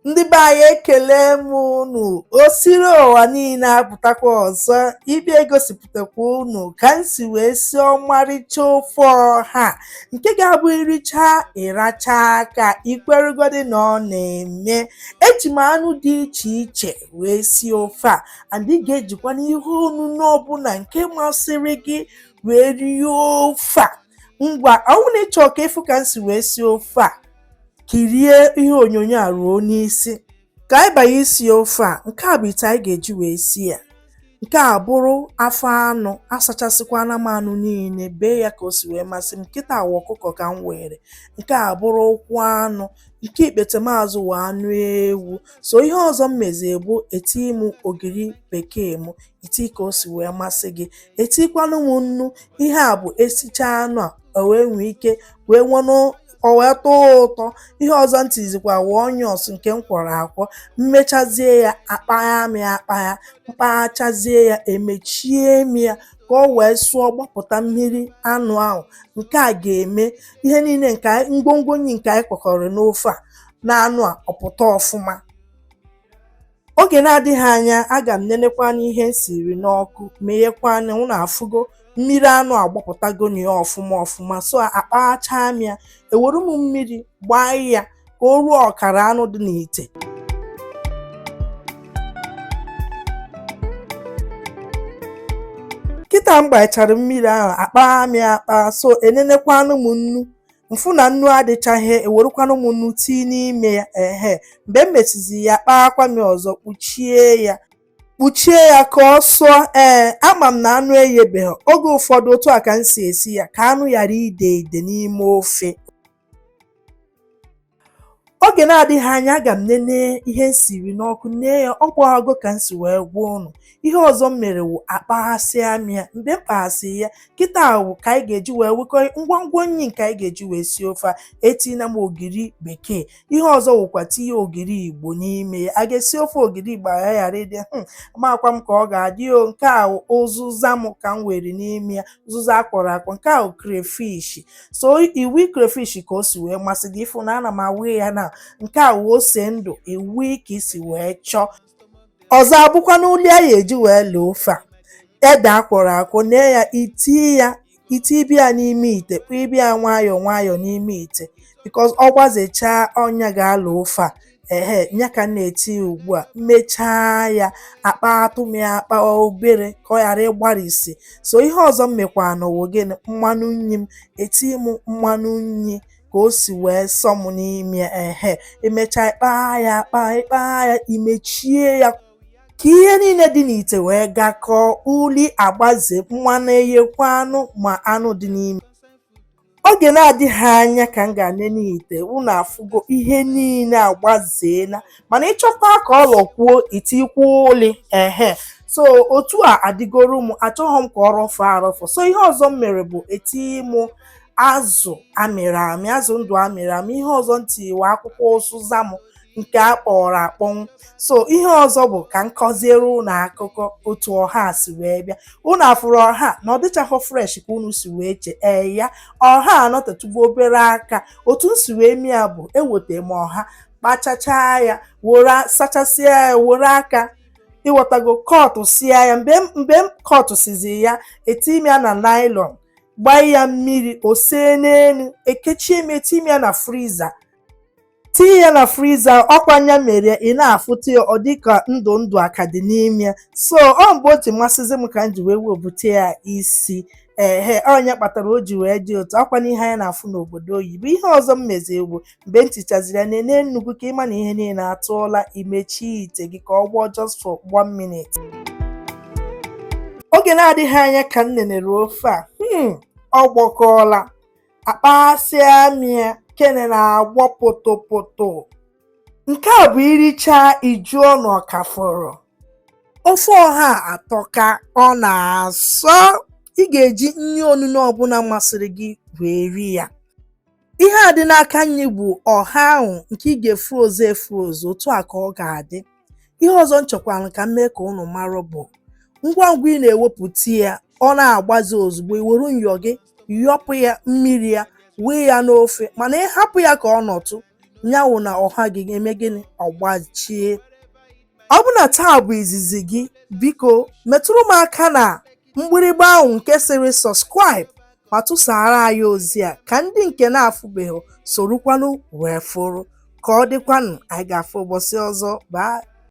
Ndị be anyị ekele m unu, o siri ụwa niile apụtakwa ọzọ ịbịa egosipụtakwa unu ka m si wee sie ọmarịcha ofe ọha nke ga-abụ iricha ịracha aka ikwerugodi na ọ na-eme. Eji m anụ dị iche iche wee sie ofe a, and ị ga-ejikwa n'ihe onunu ọbụla nke masịrị gị wee rie ofe a. Ngwa ọ bụrụ na ị chọọ ka ịfụ ka m si wee sie ofe a, kirie ihe onyonyo a ruo n'isi ka anyị banye isi ofe a. Nke a bụ ite anyị ga-eji wee sie ya. Nke a bụrụ afọ anụ, asachasịkwana m anụ niile bee ya ka o si wee masị m. Nkịta awa ọkụkọ ka m were. Nke a bụrụ ụkwụ anụ, nke ikpete maazụ wa anụ ewu. So ihe ọzọ m mezie bụ eti m ogiri bekee m, iti ka o si wee masị gị. Etikwanụ m nnu. Ihe a bụ esicha anụ a o wee nwee ike wee nwenụ o wee tọọ ụtọ. Ihe ọzọ ntizikwa wee onions nke m kwọrọ akwọ, mmechazie ya akpagha m ya akpagha, mkpaghachazie ya emechie m ya ka o wee sụọ gbapụta mmiri anụ ahụ. Nke a ga-eme ihe niile nke ngwongwo nyi nke anyị kwakọrọ n'ofe a na anụ a ọpụta ọfụma. Oge na-adịghị anya aga m nenekwa n'ihe m siri n'ọkụ meghekwana hụ na afụgo mmiri anụ agbapụtago na ya ọfụma so akpaghacha m ya, ewere m mmiri gbaa ya ka o ruo ọkara anụ dị n'ite. Kịta m gbachara mmiri ahụ akpagha m ya akpa, so enenekwanụ m nnu. Mfụ na nnu adịchaghị, ewerekwanụ m nnu tii n'ime ya. Mgbe m mesizi ya kpaghakwa m ọzọ, kpuchie ya ka ọ sụọ. Ama m na anụ eyebeghị. Oge ụfọdụ otu a ka m si esi ya ka anụ ghara ide ide n'ime ofe. Oge na-adịghị anya aga m nene ihe m siri n'ọkụ nne ya, ọ gbaghago ka m si wee gwa unu. Ihe ọzọ m mere wụ akpaghasịa m ya. Mgbe m kpaghasịrị ya, kịta wụ ka anyị ga-eji wee wekọ ngwongwo nyi nke anyị ga-eji wee sie ofe a. Etina m ogiri bekee. Ihe ọzọ wụkwa tinye ogiri Igbo n'ime ya. A ga-esi ofe ogiri Igbo ya ghara ịdị amakwa m ka ọ ga-adị o. Nke a wụ ụzụza m ka m were n'ime ya, ụzụza akpọrọ akpọ. Nke a wụ crayfish. So iwu crayfish ka o si wee masị gị, ịfụ na ana m awe ya na nke a wụ ose ndụ ewu ka isi wee chọọ. Ọzọ abụkwa n'uli a ga-eji wee lee ofe a. Ede akwọrọ akwọ, nee ya itibia n'ime ite, kpibia nwayọọ nwayọọ n'ime ite because ọ gbazechaa ọnya ga-ala ofe a. Nya ka m na-eti ya ugbu a. Mmechaa ya akpatụ m ya akpa obere ka ọ ghara ịgbarisi. So ihe ọzọ m mekwa n'ụwa gịnị, mmanụ nyi m. Eti m mmanụ nyi ka o si wee sọ m n'ime ya. Emechaa ịkpagha ya imechie ya ka ihe niile dị n'ite wee gakọọ. Uli agbaze, mmanụ eghekwa anụ ma anụ dị n'ime. Oge na-adịghị anya ka m ga-anene ite, unu afụgo ihe niile agbazeela. Mana ịchọkwa ka ọ lọkwuo, itikwa uli. So otu a adịgoro m, achọghị m ka ọ rọfọ arọfọ. So ihe ọzọ m mere bụ eti m azụ amịrị amị, azụ ndụ amịrị amị. Ihe ọzọ ntiwa akwụkwọ ụzụza m nke akpọrọ akpọnwụ. So ihe ọzọ bụ ka m kọziere unu akụkọ otu ọha si wee bịa. Unu afụrụ ọha na ọ dịchaghị fresh ka unu si wee chee ya. Ọha anọtatụgo obere aka. Otu m si wee mịa bụ eweta m ọha, kpachachaa ya, sachasịa ya, were aka ịghọtago kọtụ sia ya. Mgbe m kọtụ sizi ya, etim ya na nylon, gbaa ya mmiri, o see n'elu, ekechie m, etim ya na friza. Tinye ya na friza, ọkwanya mere ị na-afụta ya ọ dịka ndụ ndụ aka dị n'ime ya. So ọ mgbe o ji masịzi m ka m ji wee webute ya isi. Ọnya kpatara o ji wee dị otu. Ọkwa n'ihe anyị na-afụ n'obodo oyibo. Ihe ọzọ m mezi bụ mgbe m tichaziri ya, nene nnukwu ka ịma na ihe niile atụọla, imechie ite gị ka ọ gbọọ just for 1 minute. Oge na-adịghị anya ka m nenere ofe a, ọ gbọkọọla. Akpaghasịa m ya, kene na-agbọ potopoto. Nke a bụ iricha ijuọ na ọkafọrọ. Ofe ọha atọka, ọ na-asọ. Ị ga-eji nri onunu ọbụla masịrị gị wee rie ya. Ihe a dị n'aka nri bụ ọha ahụ nke ị ga-efroze efroze, otu a ka ọ ga-adị. Ihe ọzọ nchekwara ka m mee ka unu mara bụ ngwa ngwa ị na-ewepụta ya, ọ na-agbazi ozugbo, iwere nyọ gị yọpụ ya mmiri ya, wee ya n'ofe. Mana ịhapụ ya ka ọ nọtụ, nyawụ na ọha gị eme gịnị ọgbachie. Ọ bụ na taa bụ izizi gị, biko metụrụ m aka na mgbịrịgba ahụ nke sịrị subscribe ma tụsara anyị ozi a ka ndị nke na-afụbeghị sorokwanụ wee fụrụ. Ka ọ dịkwanụ, anyị ga-afụ ụbọchị ọzọ. Bye.